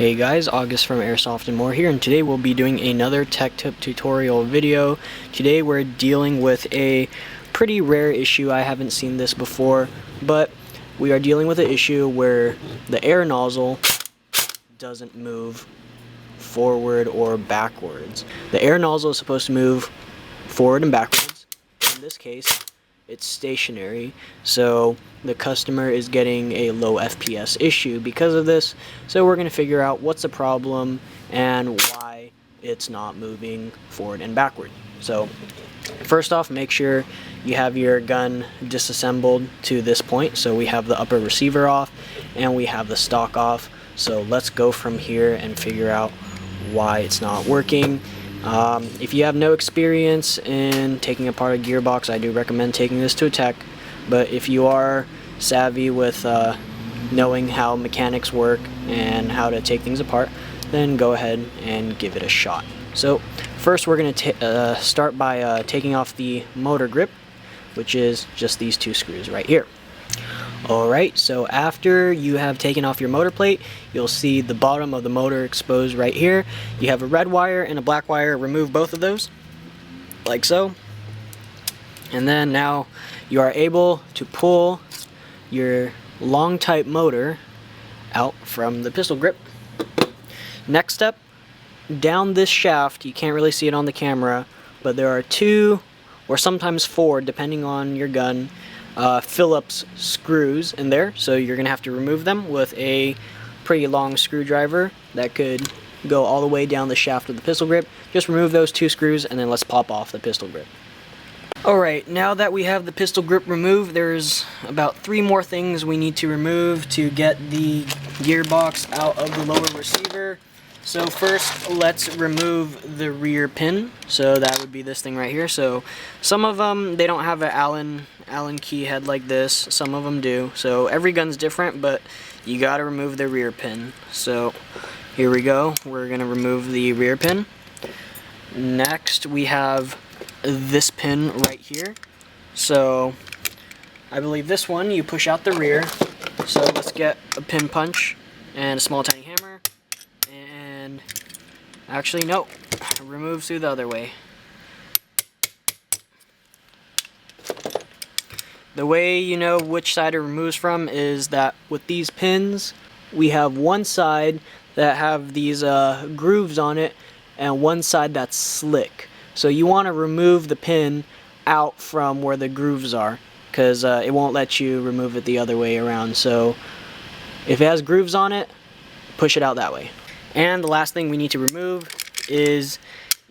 Hey guys, August from Airsoft and More here, and today we'll be doing another tech tip tutorial video. Today we're dealing with a pretty rare issue. I haven't seen this before, but we are dealing with an issue where the air nozzle doesn't move forward or backwards. The air nozzle is supposed to move forward and backwards. In this case, it's stationary, so the customer is getting a low FPS issue because of this. So we're going to figure out what's the problem and why it's not moving forward and backward. So first off, make sure you have your gun disassembled to this point. So we have the upper receiver off and we have the stock off. So let's go from here and figure out why it's not working. If you have no experience in taking apart a gearbox, I do recommend taking this to a tech. But if you are savvy with knowing how mechanics work and how to take things apart, then go ahead and give it a shot. So first we're going to start by taking off the motor grip, which is just these two screws right here. Alright, so after you have taken off your motor plate, you'll see the bottom of the motor exposed right here. You have a red wire and a black wire. Remove both of those, like so. And then now you are able to pull your long type motor out from the pistol grip. Next step, down this shaft, you can't really see it on the camera, but there are 2 or sometimes 4, depending on your gun, Phillips screws in there, so you're gonna have to remove them with a pretty long screwdriver that could go all the way down the shaft of the pistol grip. Just remove those 2 screws and then let's pop off the pistol grip. Alright, now that we have the pistol grip removed, there's about 3 more things we need to remove to get the gearbox out of the lower receiver. So first, let's remove the rear pin. So that would be this thing right here. So some of them, they don't have an Allen key head like this. Some of them do. So every gun's different, but you gotta remove the rear pin. So here we go. We're gonna remove the rear pin. Next, we have this pin right here. So I believe this one, you push out the rear. So let's get a pin punch and a small tiny hammer. And actually, no, remove through the other way. The way you know which side it removes from is that with these pins, we have one side that have these grooves on it and one side that's slick. So you want to remove the pin out from where the grooves are, because it won't let you remove it the other way around. So if it has grooves on it, push it out that way. And the last thing we need to remove is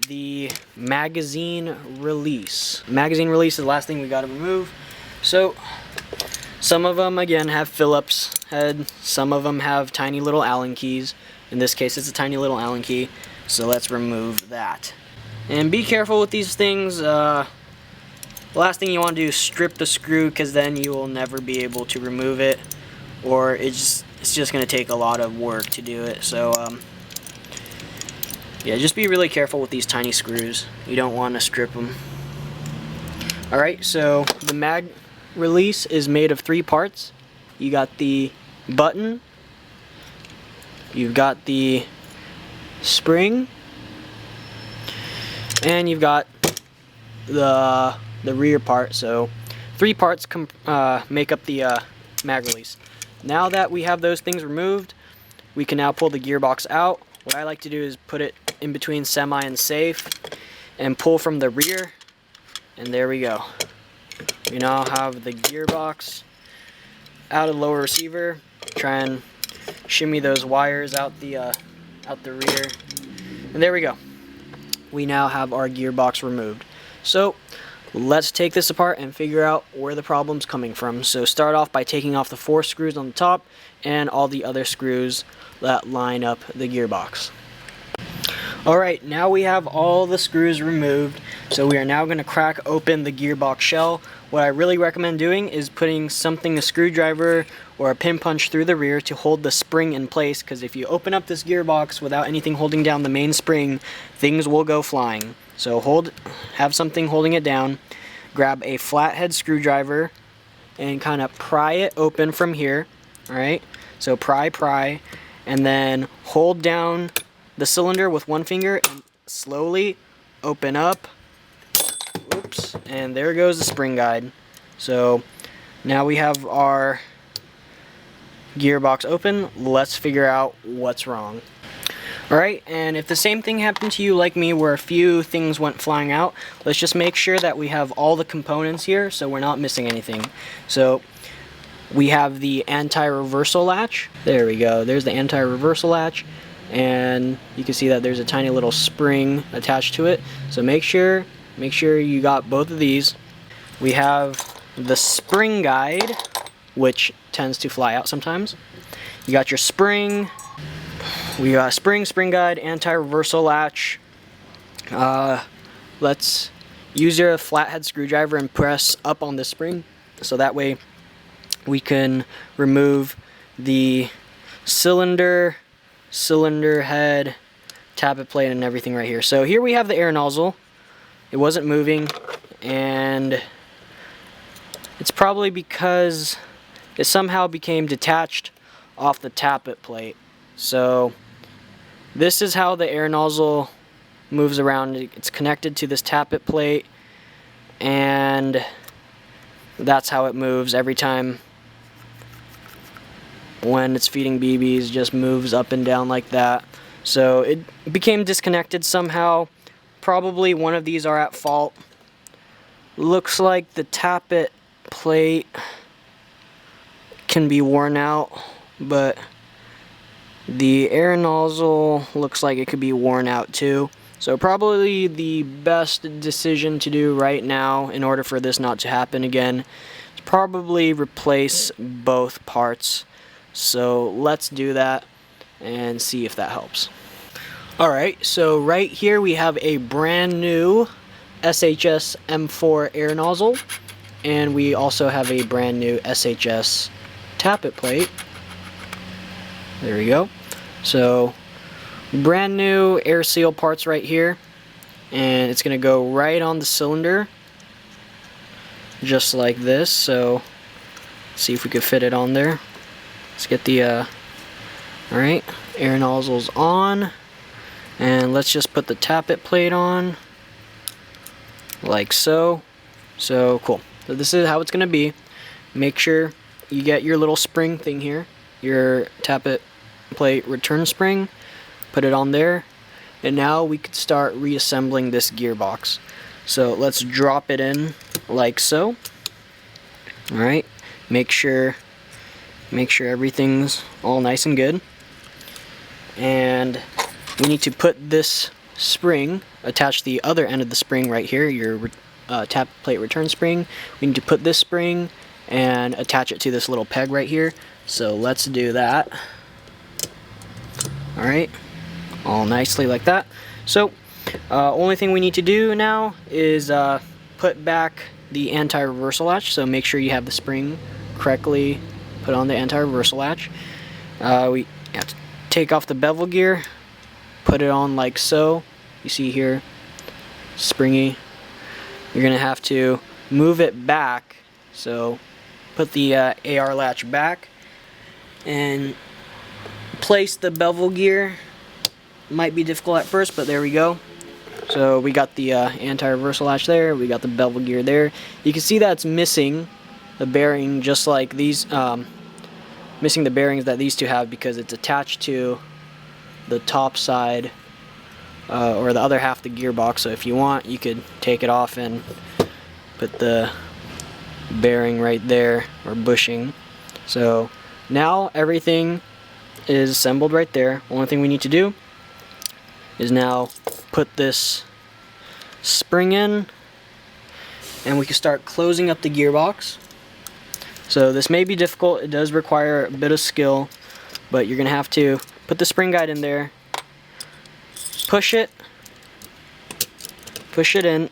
the magazine release. Magazine release is the last thing we got to remove. So some of them again have Phillips head, some of them have tiny little Allen keys. In this case it's a tiny little Allen key, so let's remove that. And be careful with these things. The last thing you want to do is strip the screw, because then you will never be able to remove it, or it's just going to take a lot of work to do it. So yeah, just be really careful with these tiny screws. You don't want to strip them. Alright, so the mag release is made of 3 parts. You got the button, you've got the spring, and you've got the rear part. So 3 parts make up the mag release. Now that we have those things removed, we can now pull the gearbox out. What I like to do is put it in between semi and safe and pull from the rear, and there we go. We now have the gearbox out of the lower receiver. Try and shimmy those wires out the rear, and there we go. We now have our gearbox removed. So let's take this apart and figure out where the problem's coming from. So start off by taking off the 4 screws on the top and all the other screws that line up the gearbox. Alright, now we have all the screws removed, so we are now going to crack open the gearbox shell. What I really recommend doing is putting a screwdriver or a pin punch through the rear to hold the spring in place, because if you open up this gearbox without anything holding down the main spring, things will go flying. So have something holding it down, grab a flathead screwdriver and kind of pry it open from here. Alright, so pry, and then hold down the cylinder with one finger and slowly open up. Oops, and there goes the spring guide. So now we have our gearbox open. Let's figure out what's wrong. Alright, and if the same thing happened to you like me where a few things went flying out, let's just make sure that we have all the components here so we're not missing anything. So we have the anti-reversal latch. There we go. There's the anti-reversal latch, and you can see that there's a tiny little spring attached to it. So make sure you got both of these. We have the spring guide, which tends to fly out sometimes. You got your spring. We got spring guide, anti-reversal latch. Let's use your flathead screwdriver and press up on the spring, so that way we can remove the cylinder head, tappet plate, and everything right here. So here we have the air nozzle. It wasn't moving, and it's probably because it somehow became detached off the tappet plate. So this is how the air nozzle moves around. It's connected to this tappet plate, and that's how it moves every time. When it's feeding BBs, just moves up and down like that. So it became disconnected somehow. Probably one of these are at fault. Looks like the tappet plate can be worn out, but the air nozzle looks like it could be worn out too. So probably the best decision to do right now in order for this not to happen again is probably replace both parts. So let's do that and see if that helps. Alright, so right here we have a brand new SHS M4 air nozzle, and we also have a brand new SHS tappet plate. There we go. So brand new air seal parts right here, and it's gonna go right on the cylinder just like this. So let's see if we could fit it on there. Let's get the alright, air nozzles on, and let's just put the tappet plate on like so. So cool. So this is how it's gonna be. Make sure you get your little spring thing here, your tappet plate return spring, put it on there, and now we could start reassembling this gearbox. So let's drop it in like so. Alright, make sure everything's all nice and good, and we need to put this spring, attach the other end of the spring right here, your tappet plate return spring. We need to put this spring and attach it to this little peg right here. So let's do that. Alright, all nicely like that. So only thing we need to do now is put back the anti-reversal latch. So make sure you have the spring correctly put on the anti-reversal latch. We have to take off the bevel gear, put it on like so. You see here, springy. You're gonna have to move it back. So put the AR latch back and place the bevel gear. Might be difficult at first, but there we go. So we got the anti-reversal latch there, we got the bevel gear there. You can see that it's missing the bearing, just like these, missing the bearings that these two have, because it's attached to the top side or the other half of the gearbox. So if you want, you could take it off and put the bearing right there, or bushing. So now everything is assembled right there. Only thing we need to do is now put this spring in, and we can start closing up the gearbox. So this may be difficult, it does require a bit of skill, but you're gonna have to put the spring guide in there, push it in,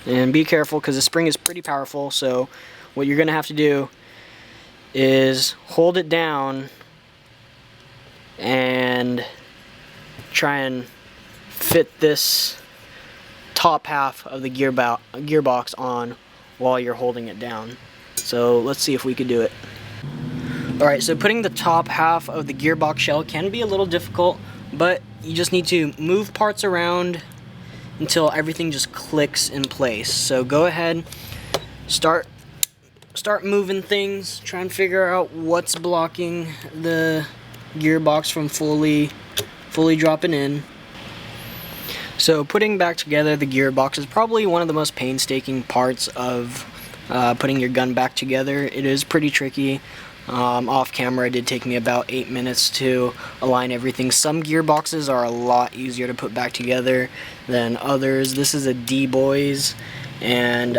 and be careful because the spring is pretty powerful. So what you're gonna have to do is hold it down and try and fit this top half of the gearbox on while you're holding it down. So let's see if we could do it. Alright, so putting the top half of the gearbox shell can be a little difficult, but you just need to move parts around until everything just clicks in place. So go ahead, start moving things, try and figure out what's blocking the gearbox from fully dropping in. So putting back together the gearbox is probably one of the most painstaking parts of putting your gun back together. It is pretty tricky. Off camera, it did take me about 8 minutes to align everything. Some gearboxes are a lot easier to put back together than others. This is a D-Boys, and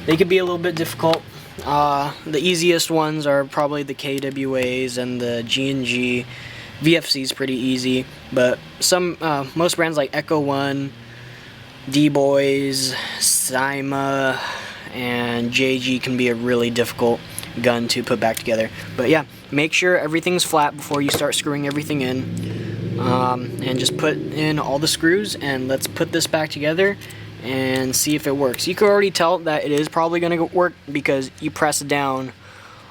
they could be a little bit difficult. The easiest ones are probably the KWAs and the G&G. VFC is pretty easy, but most brands like Echo One, D-Boys, Cyma, and JG can be a really difficult gun to put back together. But yeah, make sure everything's flat before you start screwing everything in, and just put in all the screws, and let's put this back together and see if it works. You can already tell that it is probably going to work because you press down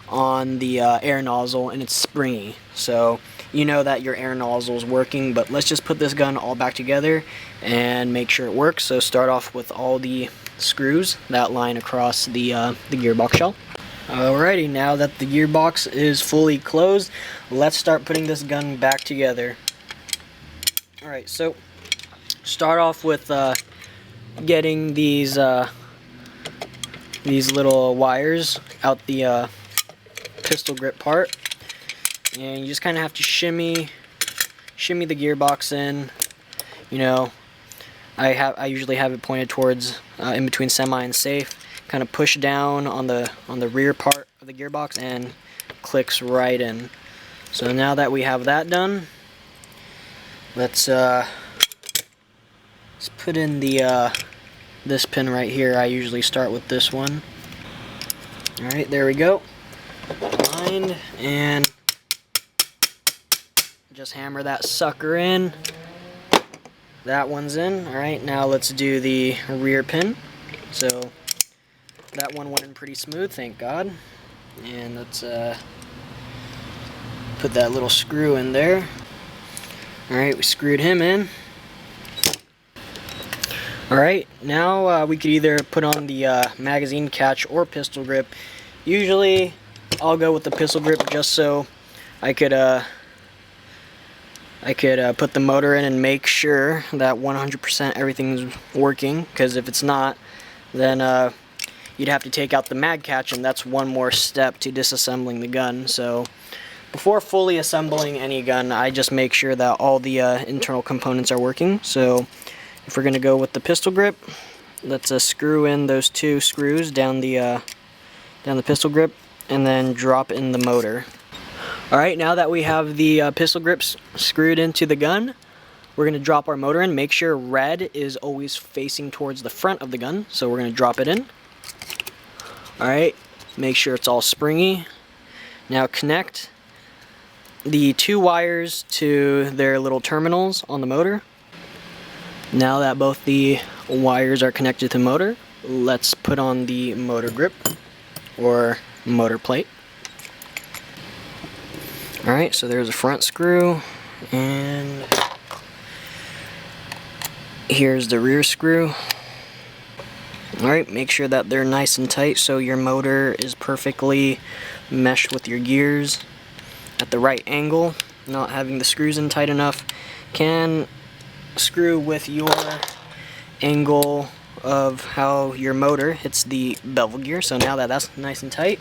on the air nozzle and it's springy, so you know that your air nozzle is working. But let's just put this gun all back together and make sure it works. So start off with all the screws that line across the gearbox shell. Alrighty, now that the gearbox is fully closed, let's start putting this gun back together. Alright, so start off with getting these little wires out the pistol grip part, and you just kind of have to shimmy the gearbox in. You know, I usually have it pointed towards in between semi and safe. Kind of push down on the rear part of the gearbox and clicks right in. So now that we have that done, let's put in the this pin right here. I usually start with this one. All right, there we go. Aligned, and just hammer that sucker in. That one's in. All right, now let's do the rear pin. So that one went in pretty smooth, thank God. And let's put that little screw in there. Alright, we screwed him in. Alright, now we could either put on the magazine catch or pistol grip. Usually I'll go with the pistol grip just so I could put the motor in and make sure that 100% everything's working, because if it's not, then you'd have to take out the mag catch, and that's one more step to disassembling the gun. So before fully assembling any gun, I just make sure that all the internal components are working. So if we're going to go with the pistol grip, let's screw in those two screws down the pistol grip, and then drop in the motor. Alright, now that we have the pistol grips screwed into the gun, we're going to drop our motor in. Make sure red is always facing towards the front of the gun, so we're going to drop it in. Alright, make sure it's all springy. Now connect the two wires to their little terminals on the motor. Now that both the wires are connected to the motor, let's put on the motor grip or motor plate. Alright, so there's a front screw, and here's the rear screw. Alright, make sure that they're nice and tight so your motor is perfectly meshed with your gears at the right angle. Not having the screws in tight enough can screw with your angle of how your motor hits the bevel gear. So now that that's nice and tight,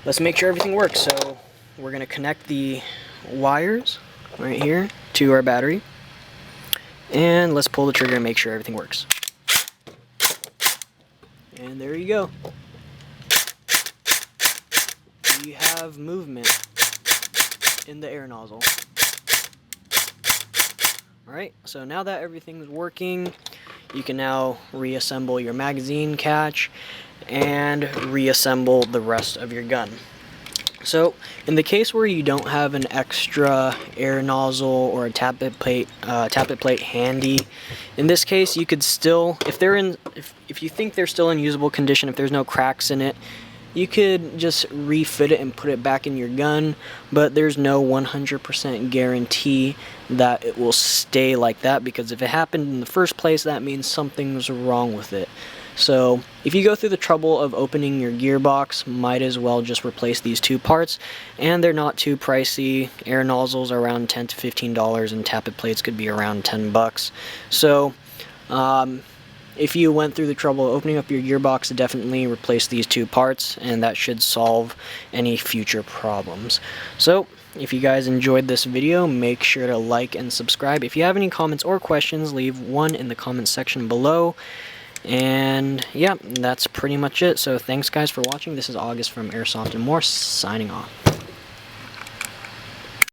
let's make sure everything works. So we're going to connect the wires right here to our battery, and let's pull the trigger and make sure everything works. And there you go. You have movement in the air nozzle. Alright, so now that everything's working, you can now reassemble your magazine catch and reassemble the rest of your gun. So, in the case where you don't have an extra air nozzle or a tappet plate handy, in this case you could still, if you think they're still in usable condition, if there's no cracks in it, you could just refit it and put it back in your gun, but there's no 100% guarantee that it will stay like that, because if it happened in the first place, that means something's wrong with it. So if you go through the trouble of opening your gearbox, might as well just replace these two parts, and they're not too pricey. Air nozzles are around $10 to $15, and tappet plates could be around $10. So if you went through the trouble of opening up your gearbox, definitely replace these two parts, and that should solve any future problems. So if you guys enjoyed this video, make sure to like and subscribe. If you have any comments or questions, leave one in the comments section below. And yeah, that's pretty much it. So thanks guys for watching. This is August from Airsoft and More, signing off.